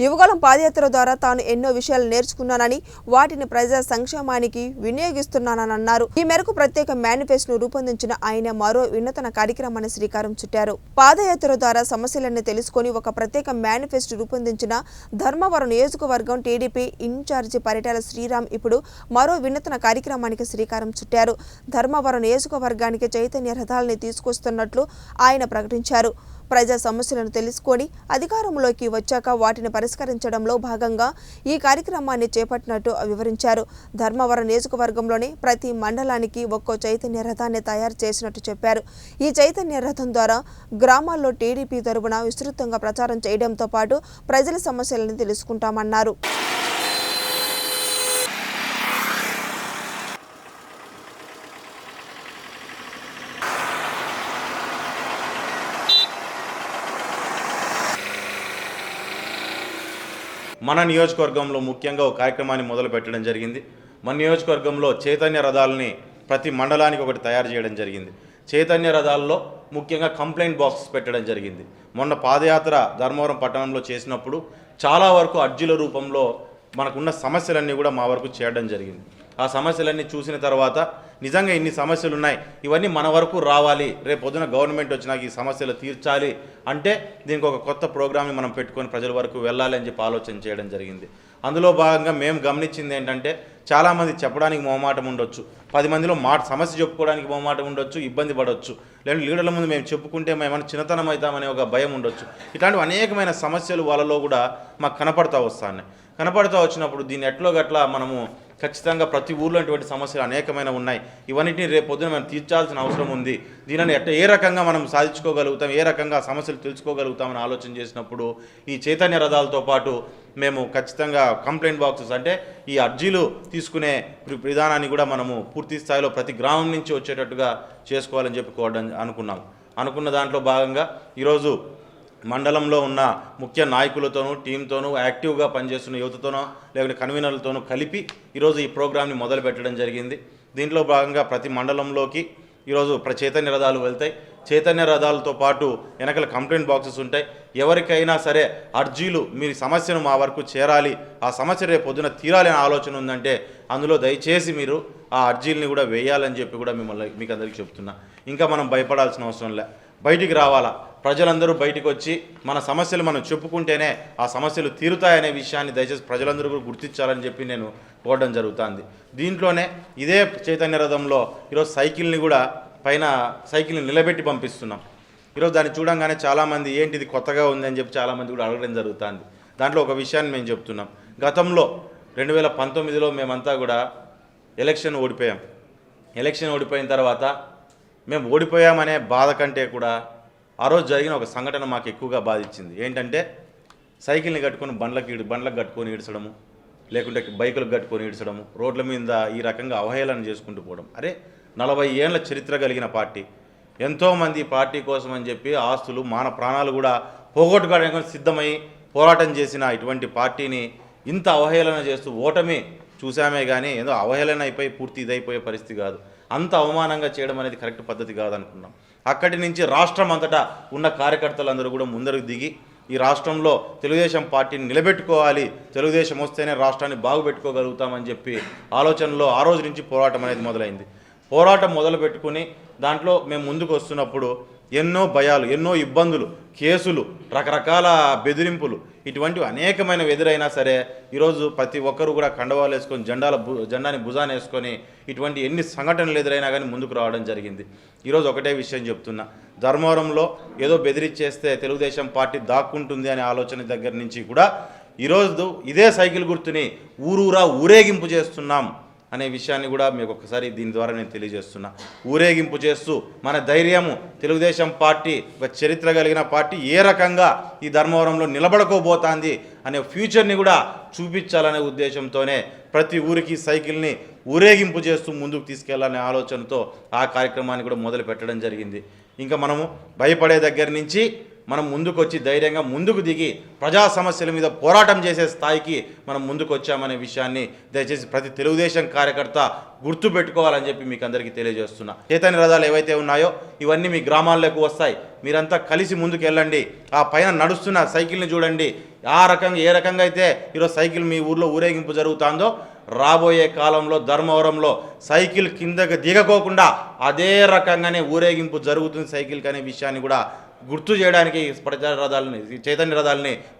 యువగళం పాదయాత్ర ద్వారా తాను ఎన్నో విషయాలు నేర్చుకున్నానని వాటిని ప్రజా సంక్షేమానికి వినియోగిస్తున్నానని అన్నారు. ఈ మేరకు ప్రత్యేక మేనిఫెస్టోను రూపొందించిన ఆయన మరో వినూతన కార్యక్రమాన్ని శ్రీకారం చుట్టారు. పాదయాత్ర ద్వారా సమస్యలన్నీ తెలుసుకొని ఒక ప్రత్యేక మేనిఫెస్టో రూపొందించిన ధర్మవరం నియోజకవర్గం టీడీపీ ఇన్ఛార్జి పరిటాల శ్రీరామ్ ఇప్పుడు మరో వినూతన కార్యక్రమానికి శ్రీకారం చుట్టారు. ధర్మవరం నియోజకవర్గానికి చైతన్య రథాలని తీసుకొస్తున్నట్లు ఆయన ప్రకటించారు. ప్రజా సమస్యలను తెలుసుకొని అధికారంలోకి వచ్చాక వాటిని పరిష్కరించడంలో భాగంగా ఈ కార్యక్రమాన్ని చేపట్టినట్టు వివరించారు. ధర్మవరం నియోజకవర్గంలోని ప్రతి మండలానికి ఒక్కో చైతన్య రథాన్ని తయారు చేసినట్టు చెప్పారు. ఈ చైతన్య రథం ద్వారా గ్రామాల్లో టీడీపీ తరపున విస్తృతంగా ప్రచారం చేయడంతో పాటు ప్రజల సమస్యలను తెలుసుకుంటామన్నారు. మన నియోజకవర్గంలో ముఖ్యంగా ఒక కార్యక్రమాన్ని మొదలు పెట్టడం జరిగింది. మన నియోజకవర్గంలో చైతన్య రథాలని ప్రతి మండలానికి ఒకటి తయారు చేయడం జరిగింది. చైతన్య రథాల్లో ముఖ్యంగా కంప్లైంట్ బాక్స్ పెట్టడం జరిగింది. మొన్న పాదయాత్ర ధర్మవరం పట్టణంలో చేసినప్పుడు చాలా వరకు అర్జీల రూపంలో మనకున్న సమస్యలన్నీ కూడా మా వరకు చేయడం జరిగింది. ఆ సమస్యలన్నీ చూసిన తర్వాత నిజంగా ఇన్ని సమస్యలు ఉన్నాయి, ఇవన్నీ మన వరకు రావాలి, రేపు పొద్దున గవర్నమెంట్ వచ్చినాక ఈ సమస్యలు తీర్చాలి అంటే దీనికి ఒక కొత్త ప్రోగ్రామ్ని మనం పెట్టుకొని ప్రజల వరకు వెళ్ళాలి అని చెప్పి ఆలోచన చేయడం జరిగింది. అందులో భాగంగా మేము గమనించింది ఏంటంటే చాలామంది చెప్పడానికి మొహమాటం ఉండొచ్చు, 10 మందిలో సమస్య చెప్పుకోవడానికి మొహమాటం ఉండొచ్చు, ఇబ్బంది పడవచ్చు, లేదంటే లీడర్ల ముందు మేము చెప్పుకుంటే మేమన్నా చిన్నతనం అవుతామనే ఒక భయం ఉండొచ్చు. ఇట్లాంటివి అనేకమైన సమస్యలు వాళ్ళలో కూడా మాకు కనపడతా వచ్చినప్పుడు దీన్ని ఎట్లో గట్లా మనము ఖచ్చితంగా ప్రతి ఊర్లో ఇటువంటి సమస్యలు అనేకమైన ఉన్నాయి, ఇవన్నిటిని రేపు పొద్దున మనం తీర్చాల్సిన అవసరం ఉంది. దీనిని ఏ రకంగా మనం సాధించుకోగలుగుతాం, ఏ రకంగా సమస్యలు తెలుసుకోగలుగుతామని ఆలోచన చేసినప్పుడు ఈ చైతన్య రథాలతో పాటు మేము ఖచ్చితంగా కంప్లైంట్ బాక్సెస్ అంటే ఈ అర్జీలు తీసుకునే విధానాన్ని కూడా మనము పూర్తి స్థాయిలో ప్రతి గ్రామం నుంచి వచ్చేటట్టుగా చేసుకోవాలని చెప్పి అనుకున్న దాంట్లో భాగంగా ఈరోజు మండలంలో ఉన్న ముఖ్య నాయకులతోనూ టీంతోనూ యాక్టివ్గా పనిచేస్తున్న యువతతోనూ లేకపోతే కన్వీనర్లతోనూ కలిపి ఈరోజు ఈ ప్రోగ్రామ్ని మొదలు పెట్టడం జరిగింది. దీంట్లో భాగంగా ప్రతి మండలంలోకి ఈరోజు చైతన్య రథాలు వెళ్తాయి. చైతన్య రథాలతో పాటు వెనకల కంప్లైంట్ బాక్సెస్ ఉంటాయి. ఎవరికైనా సరే అర్జీలు మీ సమస్యను మా వరకు చేరాలి, ఆ సమస్య రేపు పొద్దున తీరాలి అనే ఆలోచన ఉందంటే అందులో దయచేసి మీరు ఆ అర్జీలని కూడా వేయాలని చెప్పి కూడా మీకు అందరికీ చెప్తున్నా. ఇంకా మనం భయపడాల్సిన అవసరం లే, బయటికి రావాలా, ప్రజలందరూ బయటికి వచ్చి మన సమస్యలు మనం చెప్పుకుంటేనే ఆ సమస్యలు తీరుతాయనే విషయాన్ని దయచేసి ప్రజలందరూ కూడా గుర్తించాలని చెప్పి నేను కోరడం జరుగుతుంది. దీంట్లోనే ఇదే చైతన్య రథంలో ఈరోజు సైకిల్ని నిలబెట్టి పంపిస్తున్నాం. ఈరోజు దాన్ని చూడంగానే చాలామంది ఏంటిది కొత్తగా ఉందని చెప్పి చాలామంది కూడా అడగడం జరుగుతుంది. దాంట్లో ఒక విషయాన్ని మేము చెప్తున్నాం. గతంలో 2019లో మేమంతా కూడా ఎలక్షన్ ఓడిపోయిన తర్వాత మేము ఓడిపోయామనే బాధ కంటే కూడా ఆ రోజు జరిగిన ఒక సంఘటన మాకు ఎక్కువగా బాధించింది. ఏంటంటే సైకిల్ని కట్టుకొని బండ్లకు కట్టుకొని ఈడ్చడము, లేకుంటే బైకులకు కట్టుకొని ఈడ్చడము, రోడ్ల మీద ఈ రకంగా అవహేళన చేసుకుంటూ పోవడం. అరే 40 ఏళ్ల చరిత్ర కలిగిన పార్టీ, ఎంతోమంది పార్టీ కోసం అని చెప్పి ఆస్తులు ప్రాణాలు కూడా పోగొట్టుకోవడానికి సిద్ధమై పోరాటం చేసిన ఇటువంటి పార్టీని ఇంత అవహేళన చేస్తూ ఓటమి చూసామే కానీ ఏదో అవహేళన అయిపోయి పూర్తి ఇదైపోయే పరిస్థితి కాదు. అంత అవమానంగా చేయడం అనేది కరెక్ట్ పద్ధతి కాదనుకున్నాం. అక్కడి నుంచి రాష్ట్రం అంతటా ఉన్న కార్యకర్తలందరూ కూడా ముందరకు దిగి ఈ రాష్ట్రంలో తెలుగుదేశం పార్టీని నిలబెట్టుకోవాలి, తెలుగుదేశం వస్తేనే రాష్ట్రాన్ని బాగుపెట్టుకోగలుగుతామని చెప్పి ఆలోచనలో ఆ రోజు నుంచి పోరాటం అనేది మొదలైంది. పోరాటం మొదలు పెట్టుకుని దాంట్లో మేము ముందుకు వస్తున్నప్పుడు ఎన్నో భయాలు, ఎన్నో ఇబ్బందులు, కేసులు, రకరకాల బెదిరింపులు ఇటువంటివి అనేకమైన ఎదురైనా సరే ఈరోజు ప్రతి ఒక్కరు కూడా కండవాలు వేసుకొని జెండాని భుజాన వేసుకొని ఇటువంటి ఎన్ని సంఘటనలు ఎదురైనా కానీ ముందుకు రావడం జరిగింది. ఈరోజు ఒకటే విషయం చెప్తున్నా, ధర్మవరంలో ఏదో బెదిరించేస్తే తెలుగుదేశం పార్టీ దాక్కుంటుంది అనే ఆలోచన దగ్గర నుంచి కూడా ఈరోజు ఇదే సైకిల్ గుర్తుని ఊరూరా ఊరేగింపు చేస్తున్నాం అనే విషయాన్ని కూడా మీకు ఒకసారి దీని ద్వారా నేను తెలియజేస్తున్నా. ఊరేగింపు చేస్తూ మన ధైర్యము, తెలుగుదేశం పార్టీ ఒక చరిత్ర కలిగిన పార్టీ ఏ రకంగా ఈ ధర్మవరంలో నిలబడుకోబోతోంది అనే ఫ్యూచర్ని కూడా చూపించాలనే ఉద్దేశంతోనే ప్రతి ఊరికి సైకిల్ని ఊరేగింపు చేస్తూ ముందుకు తీసుకెళ్లాలనే ఆలోచనతో ఆ కార్యక్రమాన్ని కూడా మొదలు పెట్టడం జరిగింది. ఇంకా మనము భయపడే దగ్గర నుంచి మనం ముందుకొచ్చి ధైర్యంగా ముందుకు దిగి ప్రజా సమస్యల మీద పోరాటం చేసే స్థాయికి మనం ముందుకు వచ్చామనే విషయాన్ని దయచేసి ప్రతి తెలుగుదేశం కార్యకర్త గుర్తుపెట్టుకోవాలని చెప్పి మీకు అందరికీ తెలియజేస్తున్నా. చైతన్య రథాలు ఏవైతే ఉన్నాయో ఇవన్నీ మీ గ్రామాల్లోకి వస్తాయి. మీరంతా కలిసి ముందుకు వెళ్ళండి. ఆ పైన నడుస్తున్న సైకిల్ని చూడండి. ఏ రకంగా అయితే ఈరోజు సైకిల్ మీ ఊర్లో ఊరేగింపు జరుగుతుందో రాబోయే కాలంలో ధర్మవరంలో సైకిల్ కిందకి దిగకోకుండా అదే రకంగానే ఊరేగింపు జరుగుతుంది సైకిల్ అనే విషయాన్ని కూడా గుర్తు చేయడానికి ప్రజా రథాలని చైతన్య రథాలని